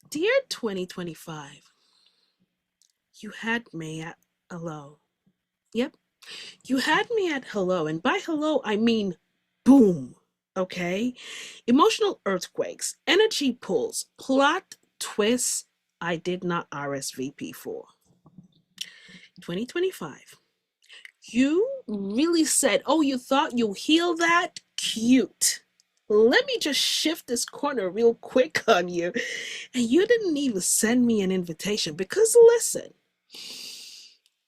Dear 2025, you had me at hello. Yep, you had me at hello. And by hello, I mean boom. Okay? Emotional earthquakes, energy pulls, plot twists I did not RSVP for. 2025. You really said, oh, you thought you heal that? Cute. Let me just shift this corner real quick on you. And you didn't even send me an invitation because listen,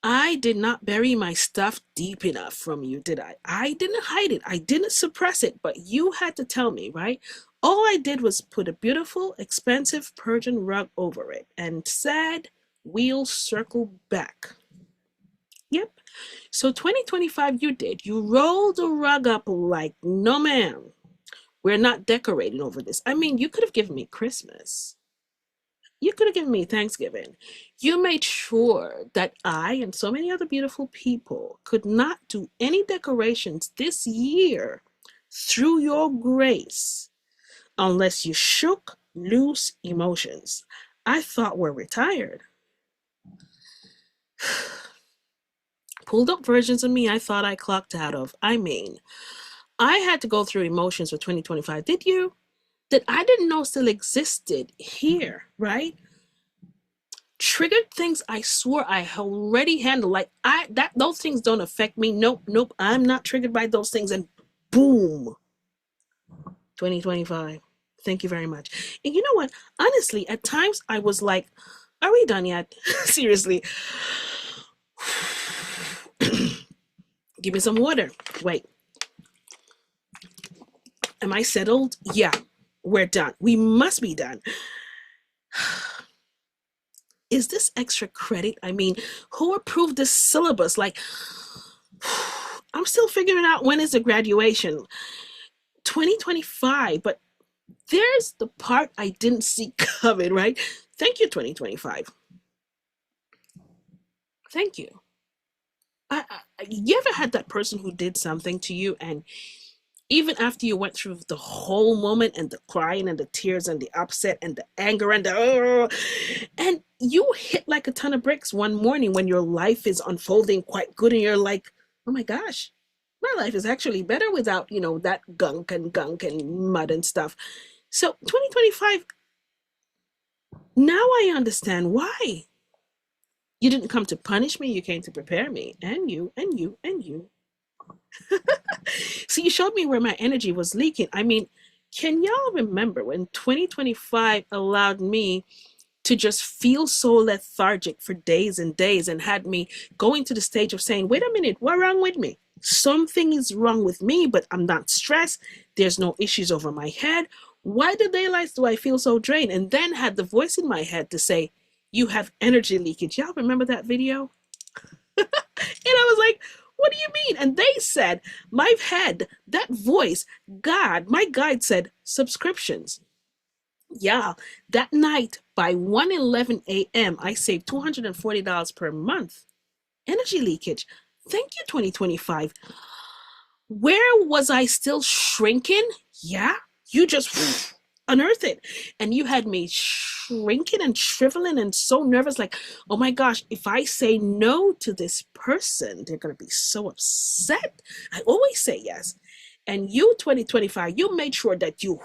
I did not bury my stuff deep enough from you, did I? I didn't hide it. I didn't suppress it, but you had to tell me, right? All I did was put a beautiful, expensive Persian rug over it and said, we'll circle back. Yep. So 2025, you did. You rolled the rug up like, no, ma'am. We're not decorating over this. I mean, you could have given me Christmas. You could have given me Thanksgiving. You made sure that I and so many other beautiful people could not do any decorations this year through your grace unless you shook loose emotions. I thought we're retired. Pulled up versions of me I thought I clocked out of. I mean, I had to go through emotions for 2025. Did you? That I didn't know still existed here, right? Triggered things I swore I already handled. Like those things don't affect me. Nope, nope. I'm not triggered by those things. And boom, 2025. Thank you very much. And you know what? Honestly, at times I was like, are we done yet? Seriously. Give me some water. Wait. Am I settled? Yeah, we're done. We must be done. Is this extra credit? I mean, who approved this syllabus? Like, I'm still figuring out when is the graduation. 2025, but there's the part I didn't see coming, right? Thank you, 2025. Thank you. You ever had that person who did something to you and even after you went through the whole moment and the crying and the tears and the upset and the anger and and you hit like a ton of bricks one morning when your life is unfolding quite good and you're like, oh my gosh, my life is actually better without, that gunk and mud and stuff. So 2025, now I understand why. You didn't come to punish me, you came to prepare me. And you, and you, and you. So you showed me where my energy was leaking. I mean, can y'all remember when 2025 allowed me to just feel so lethargic for days and days and had me going to the stage of saying, wait a minute, what's wrong with me? Something is wrong with me, but I'm not stressed. There's no issues over my head. Why the daylights do I feel so drained? And then had the voice in my head to say, you have energy leakage. Y'all remember that video? And I was like, what do you mean? And they said, my head, that voice, God, my guide said, subscriptions. Yeah, that night by 1:11 a.m., I saved $240 per month. Energy leakage. Thank you, 2025. Where was I still shrinking? Yeah, you just unearth it. And you had me shrinking and shriveling and so nervous, like, oh my gosh, if I say no to this person, they're going to be so upset. I always say yes. And you, 2025, you made sure that you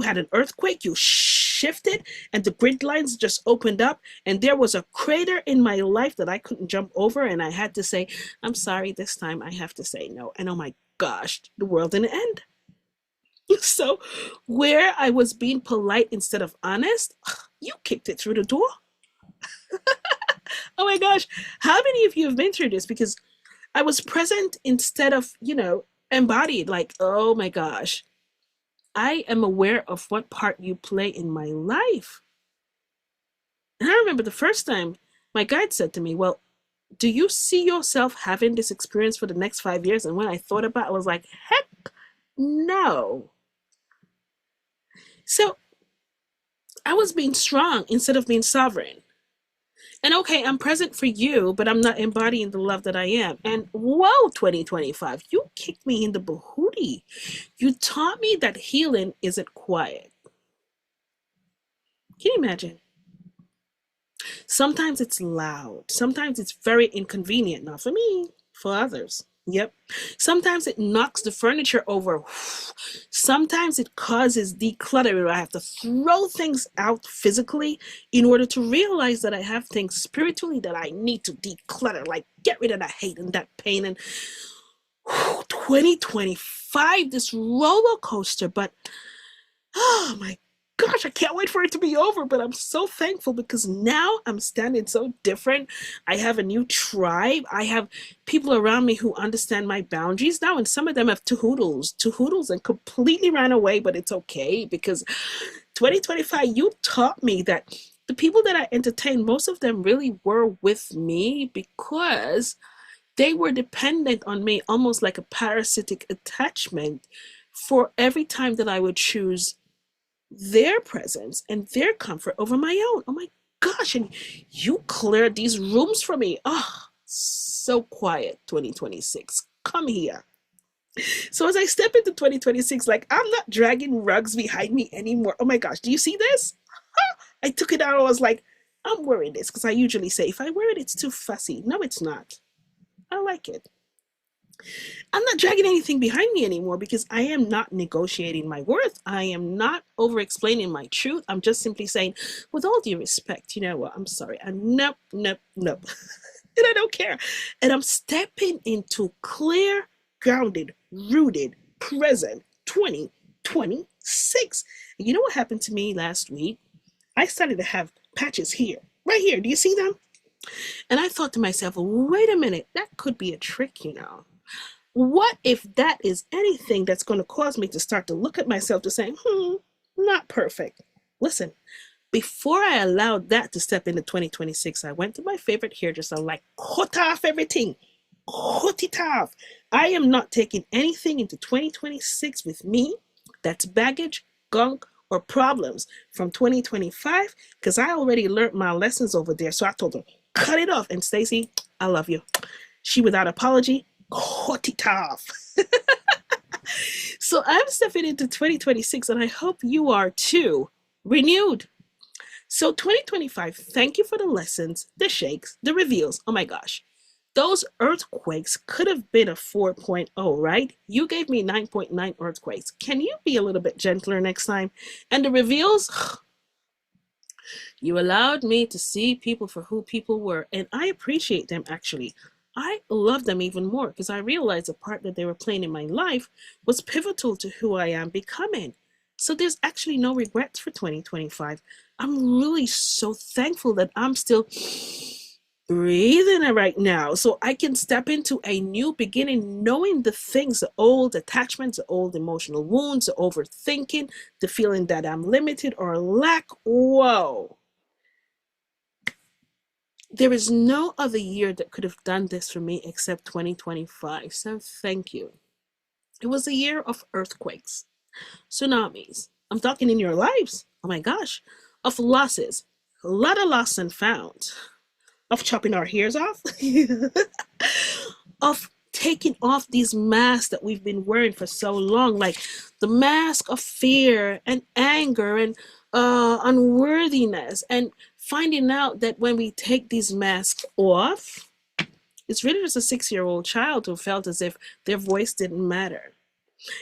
had an earthquake, you shifted, and the grid lines just opened up, and there was a crater in my life that I couldn't jump over, and I had to say, I'm sorry, this time I have to say no. And oh my gosh, the world didn't end. So, where I was being polite instead of honest, you kicked it through the door. Oh my gosh, how many of you have been through this? Because I was present instead of, embodied. Like, oh my gosh, I am aware of what part you play in my life. And I remember the first time my guide said to me, well, do you see yourself having this experience for the next 5 years? And when I thought about it, I was like, heck no. So I was being strong instead of being sovereign. And okay, I'm present for you, but I'm not embodying the love that I am. And whoa, 2025, you kicked me in the bahootie. You taught me that healing isn't quiet. Can you imagine? Sometimes it's loud. Sometimes it's very inconvenient. Not for me, for others. Yep. Sometimes it knocks the furniture over. Sometimes it causes decluttering where I have to throw things out physically in order to realize that I have things spiritually that I need to declutter, like get rid of that hate and that pain. And 2025, this roller coaster, but oh my gosh, I can't wait for it to be over. But I'm so thankful because now I'm standing so different. I have a new tribe. I have people around me who understand my boundaries now, and some of them have two hoodles, and completely ran away. But it's okay because 2025, you taught me that the people that I entertained, most of them really were with me because they were dependent on me, almost like a parasitic attachment for every time that I would choose their presence and their comfort over my own. Oh my gosh, and you cleared these rooms for me. Oh, so quiet, 2026. Come here. So as I step into 2026, like I'm not dragging rugs behind me anymore. Oh my gosh, do you see this? I took it out. I was like, I'm wearing this because I usually say if I wear it, it's too fussy. No, it's not. I like it. I'm not dragging anything behind me anymore because I am not negotiating my worth. I am not over explaining my truth. I'm just simply saying, with all due respect, you know what? I'm sorry. And nope, nope, nope. And I don't care. And I'm stepping into clear, grounded, rooted, present 2026. And you know what happened to me last week? I started to have patches here, right here. Do you see them? And I thought to myself, wait a minute, that could be a trick, you know. What if that is anything that's going to cause me to start to look at myself to say, not perfect? Listen, before I allowed that to step into 2026, I went to my favorite hairdresser, like, cut off everything. Cut it off. I am not taking anything into 2026 with me that's baggage, gunk, or problems from 2025 because I already learned my lessons over there. So I told her, cut it off. And Stacy, I love you. She, without apology, cut it off. So I'm stepping into 2026 and I hope you are too, renewed. So 2025, thank you for the lessons, the shakes, the reveals. Oh my gosh. Those earthquakes could have been a 4.0, right? You gave me 9.9 earthquakes. Can you be a little bit gentler next time? And the reveals, you allowed me to see people for who people were, and I appreciate them actually. I love them even more because I realized the part that they were playing in my life was pivotal to who I am becoming. So there's actually no regrets for 2025. I'm really so thankful that I'm still breathing right now so I can step into a new beginning knowing the things, the old attachments, the old emotional wounds, the overthinking, the feeling that I'm limited or lack. Whoa. There is no other year that could have done this for me except 2025. So thank you. It was a year of earthquakes, tsunamis. I'm talking in your lives. Oh my gosh. Of losses. A lot of lost and found. Of chopping our hairs off. Of taking off these masks that we've been wearing for so long, like the mask of fear and anger and unworthiness, and finding out that when we take these masks off, it's really just a 6-year-old child who felt as if their voice didn't matter.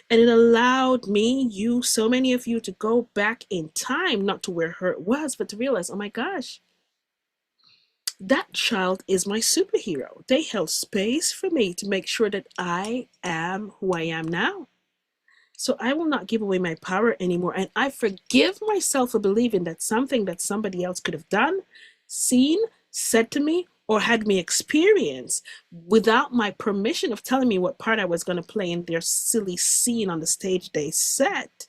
And it allowed me, you, so many of you, to go back in time, not to where hurt was, but to realize, oh my gosh, that child is my superhero. They held space for me to make sure that I am who I am now. So I will not give away my power anymore. And I forgive myself for believing that something that somebody else could have done, seen, said to me, or had me experience without my permission of telling me what part I was going to play in their silly scene on the stage they set.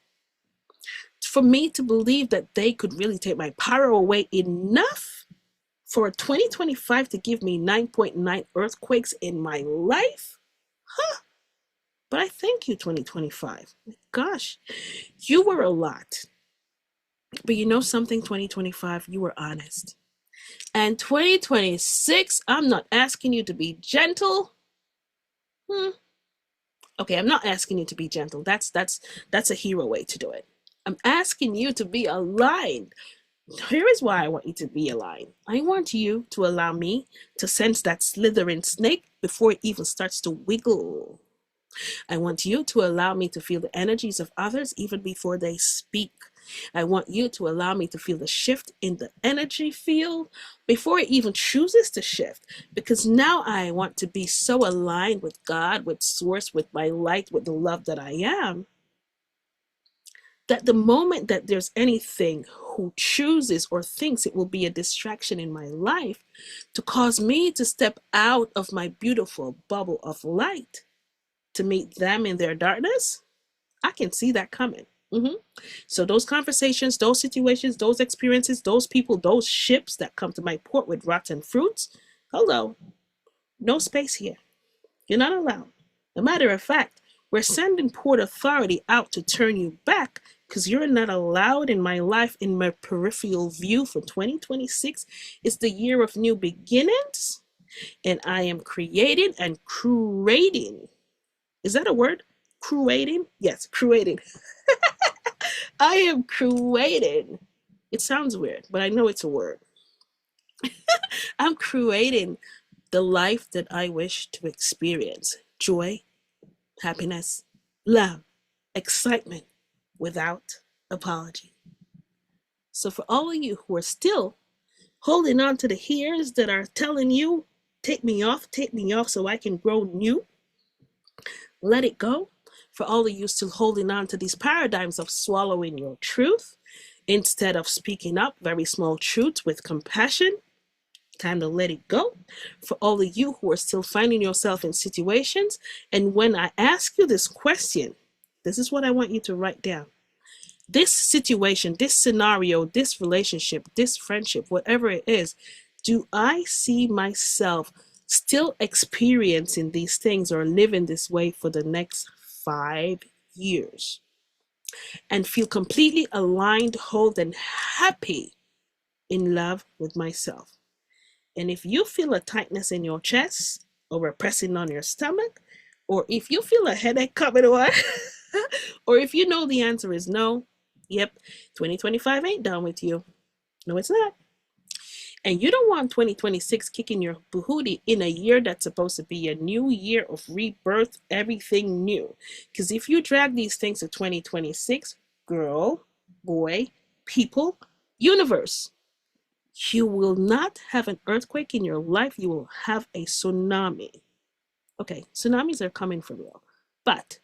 For me to believe that they could really take my power away enough for 2025 to give me 9.9 earthquakes in my life? Huh. But I thank you, 2025. Gosh, you were a lot. But you know something, 2025, you were honest. And 2026, I'm not asking you to be gentle. Okay, I'm not asking you to be gentle. That's a hero way to do it. I'm asking you to be aligned Here is why I want you to be aligned. I want you to allow me to sense that slithering snake before it even starts to wiggle. I want you to allow me to feel the energies of others even before they speak. I want you to allow me to feel the shift in the energy field before it even chooses to shift. Because now I want to be so aligned with God, with Source, with my light, with the love that I am, that the moment that there's anything who chooses or thinks it will be a distraction in my life to cause me to step out of my beautiful bubble of light to meet them in their darkness, I can see that coming. So those conversations, those situations, those experiences, those people, those ships that come to my port with rotten fruits, hello, no space here. You're not allowed. As a matter of fact, we're sending Port Authority out to turn you back because you're not allowed in my life, in my peripheral view for 2026. It's the year of new beginnings, and I am creating and creating. Is that a word? Creating? Yes, creating. I am creating. It sounds weird, but I know it's a word. I'm creating the life that I wish to experience. Joy, happiness, love, excitement without apology. So for all of you who are still holding on to the ears that are telling you, take me off so I can grow new, let it go. For all of you still holding on to these paradigms of swallowing your truth instead of speaking up very small truths with compassion, time to let it go. For all of you who are still finding yourself in situations, and when I ask you this question, this is what I want you to write down. This situation, this scenario, this relationship, this friendship, whatever it is, do I see myself still experiencing these things or living this way for the next 5 years? And feel completely aligned, whole, and happy in love with myself. And if you feel a tightness in your chest or a pressing on your stomach, or if you feel a headache coming on, or if you know the answer is no, yep, 2025 ain't done with you. No, it's not. And you don't want 2026 kicking your booty in a year that's supposed to be a new year of rebirth, everything new. Because if you drag these things to 2026, girl, boy, people, universe, you will not have an earthquake in your life. You will have a tsunami. Okay, tsunamis are coming for real, but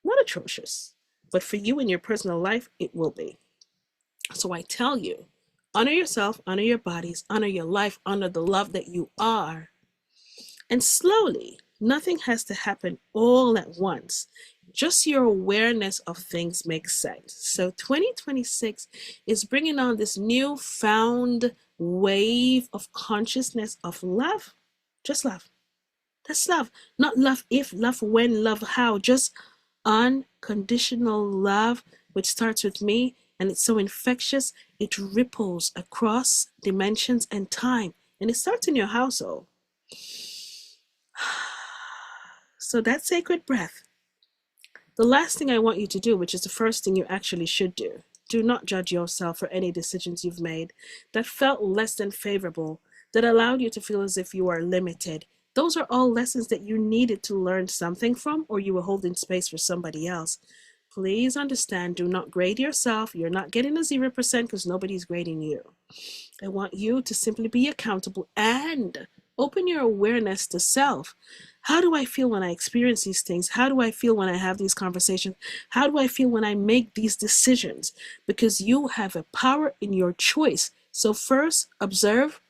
not atrocious. But for you in your personal life, it will be. So I tell you, honor yourself, honor your bodies, honor your life, honor the love that you are. And slowly, nothing has to happen all at once. Just your awareness of things makes sense. So 2026 is bringing on this newfound wave of consciousness of love. Just love. That's love. Not love if, love when, love how. Just unconditional love, which starts with me, and it's so infectious, it ripples across dimensions and time. And it starts in your household. So that sacred breath, the last thing I want you to do, which is the first thing you actually should do not judge yourself for any decisions you've made that felt less than favorable, that allowed you to feel as if you are limited. Those are all lessons that you needed to learn something from, or you were holding space for somebody else. Please understand, do not grade yourself. You're not getting a 0% because nobody's grading you. I want you to simply be accountable and open your awareness to self. How do I feel when I experience these things? How do I feel when I have these conversations? How do I feel when I make these decisions? Because you have a power in your choice. So first, observe.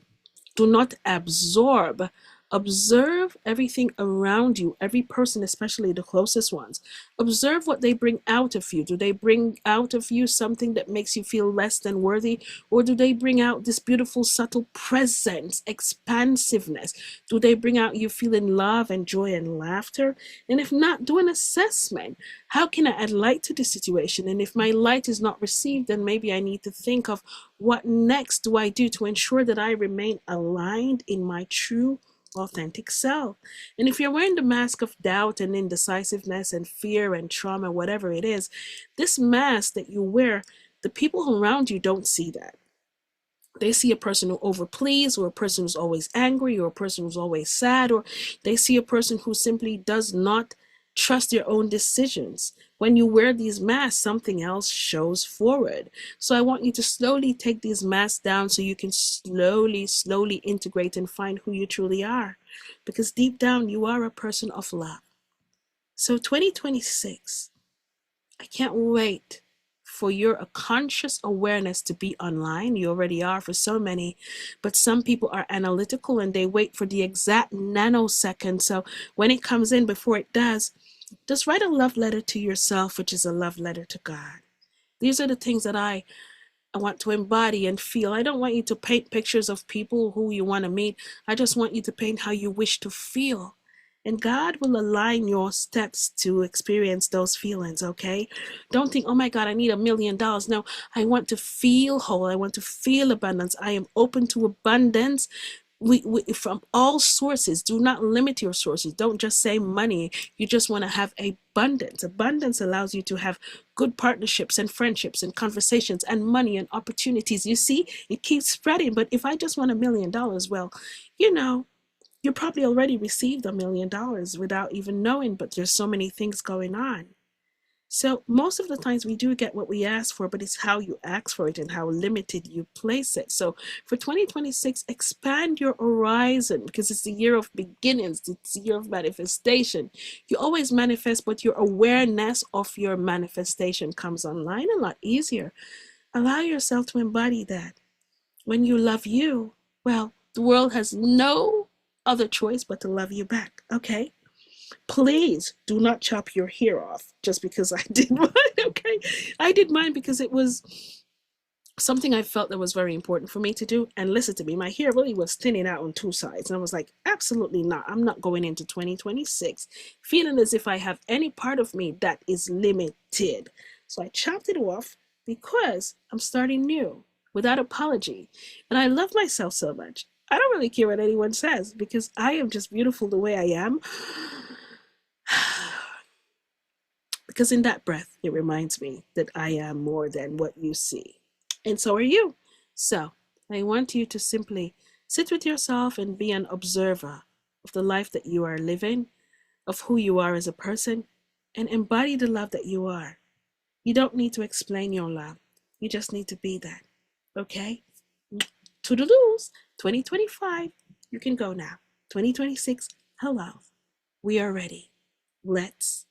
Do not absorb. Observe everything around you, every person, especially the closest ones. Observe what they bring out of you. Do they bring out of you something that makes you feel less than worthy? Or do they bring out this beautiful, subtle presence, expansiveness? Do they bring out you feeling love and joy and laughter? And if not, do an assessment. How can I add light to the situation? And if my light is not received, then maybe I need to think of what next do I do to ensure that I remain aligned in my true authentic self. And if you're wearing the mask of doubt and indecisiveness and fear and trauma, whatever it is, this mask that you wear, the people around you don't see that. They see a person who overpleads, or a person who's always angry, or a person who's always sad, or they see a person who simply does not trust their own decisions. When you wear these masks, something else shows forward. So I want you to slowly take these masks down so you can slowly integrate and find who you truly are. Because deep down, you are a person of love. So 2026, I can't wait for your conscious awareness to be online. You already are for so many, but some people are analytical and they wait for the exact nanosecond. So when it comes in, before it does, just write a love letter to yourself, which is a love letter to God. These are the things that I want to embody and feel. I don't want you to paint pictures of people who you want to meet. I just want you to paint how you wish to feel. And God will align your steps to experience those feelings, okay? Don't think, oh my God, I need $1,000,000. No, I want to feel whole. I want to feel abundance. I am open to abundance. We from all sources. Do not limit your sources. Don't just say money. You just want to have abundance. Abundance allows you to have good partnerships and friendships and conversations and money and opportunities. You see, it keeps spreading. But if I just want $1,000,000, well, you know, you probably already received $1,000,000 without even knowing, but there's so many things going on. So most of the times we do get what we ask for, but it's how you ask for it and how limited you place it. So for 2026, expand your horizon, because it's the year of beginnings. It's the year of manifestation. You always manifest, but your awareness of your manifestation comes online a lot easier. Allow yourself to embody that. When you love you, well, the world has no other choice but to love you back. Okay? Please do not chop your hair off just because I did mine. Okay? I did mine because it was something I felt that was very important for me to do. And listen to me, my hair really was thinning out on two sides. And I was like, absolutely not. I'm not going into 2026 feeling as if I have any part of me that is limited. So I chopped it off because I'm starting new without apology. And I love myself so much. I don't really care what anyone says because I am just beautiful the way I am. Because in that breath, it reminds me that I am more than what you see. And so are you. So I want you to simply sit with yourself and be an observer of the life that you are living, of who you are as a person, and embody the love that you are. You don't need to explain your love. You just need to be that. Okay? Toodaloos, 2025, you can go now. 2026, hello. We are ready. Let's